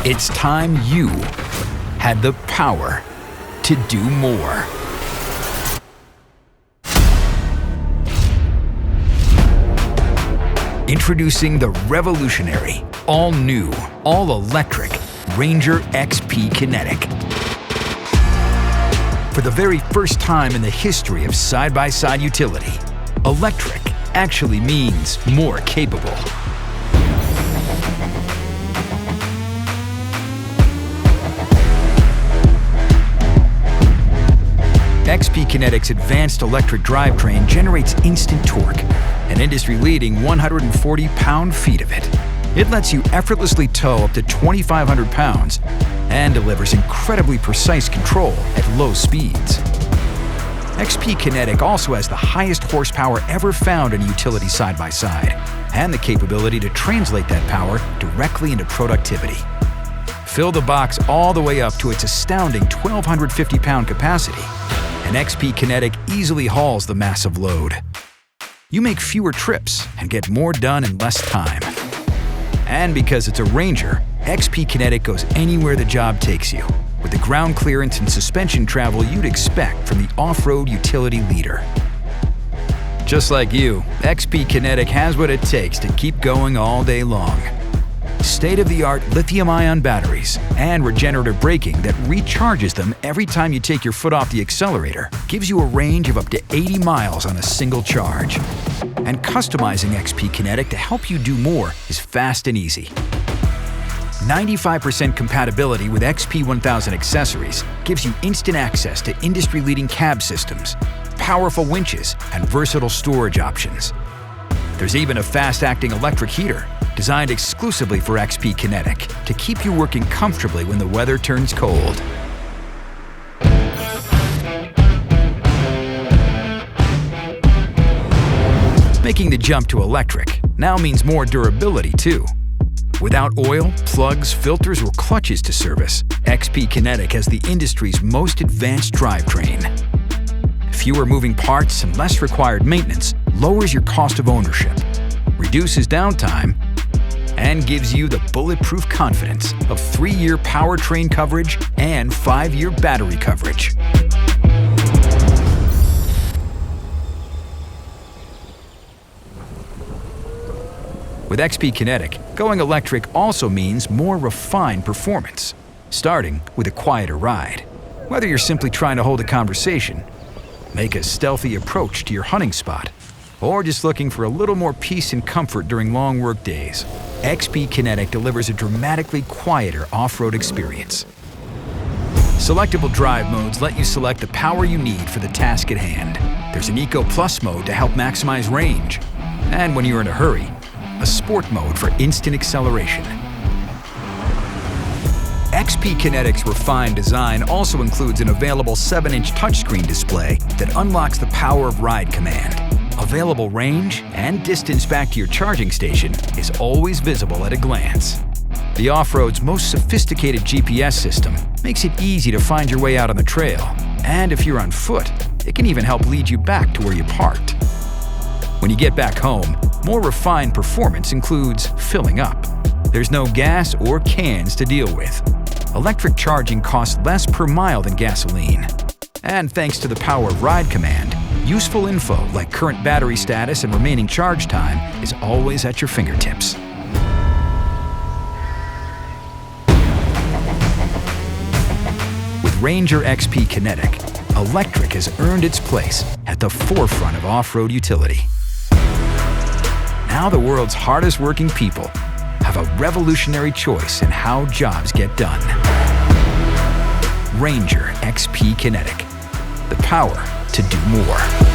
It's time you had the power to do more. Introducing the revolutionary, all-new, all-electric Ranger XP Kinetic. For the very first time in the history of side-by-side utility, electric actually means more capable. XP Kinetic's advanced electric drivetrain generates instant torque, an industry-leading 140 pound-feet of it. It lets you effortlessly tow up to 2,500 pounds and delivers incredibly precise control at low speeds. XP Kinetic also has the highest horsepower ever found in a utility side-by-side and the capability to translate that power directly into productivity. Fill the box all the way up to its astounding 1,250 pound capacity, and XP Kinetic easily hauls the massive load. You make fewer trips and get more done in less time. And because it's a Ranger, XP Kinetic goes anywhere the job takes you, with the ground clearance and suspension travel you'd expect from the off-road utility leader. Just like you, XP Kinetic has what it takes to keep going all day long. State-of-the-art lithium-ion batteries and regenerative braking that recharges them every time you take your foot off the accelerator gives you a range of up to 80 miles on a single charge. And customizing XP Kinetic to help you do more is fast and easy. 95% compatibility with XP 1000 accessories gives you instant access to industry-leading cab systems, powerful winches, and versatile storage options. There's even a fast-acting electric heater designed exclusively for XP Kinetic to keep you working comfortably when the weather turns cold. Making the jump to electric now means more durability too. Without oil, plugs, filters, or clutches to service, XP Kinetic has the industry's most advanced drivetrain. Fewer moving parts and less required maintenance lowers your cost of ownership, reduces downtime, and gives you the bulletproof confidence of 3-year powertrain coverage and 5-year battery coverage. With XP Kinetic, going electric also means more refined performance, starting with a quieter ride. Whether you're simply trying to hold a conversation, make a stealthy approach to your hunting spot, or just looking for a little more peace and comfort during long work days, XP Kinetic delivers a dramatically quieter off-road experience. Selectable drive modes let you select the power you need for the task at hand. There's an Eco Plus mode to help maximize range, and when you're in a hurry, a Sport mode for instant acceleration. XP Kinetic's refined design also includes an available 7-inch touchscreen display that unlocks the power of Ride Command. Available range and distance back to your charging station is always visible at a glance. The off-road's most sophisticated GPS system makes it easy to find your way out on the trail, and if you're on foot, it can even help lead you back to where you parked. When you get back home, more refined performance includes filling up. There's no gas or cans to deal with. Electric charging costs less per mile than gasoline. And thanks to the power of Ride Command, useful info like current battery status and remaining charge time is always at your fingertips. With Ranger XP Kinetic, electric has earned its place at the forefront of off-road utility. Now the world's hardest working people have a revolutionary choice in how jobs get done. Ranger XP Kinetic, the power to do more.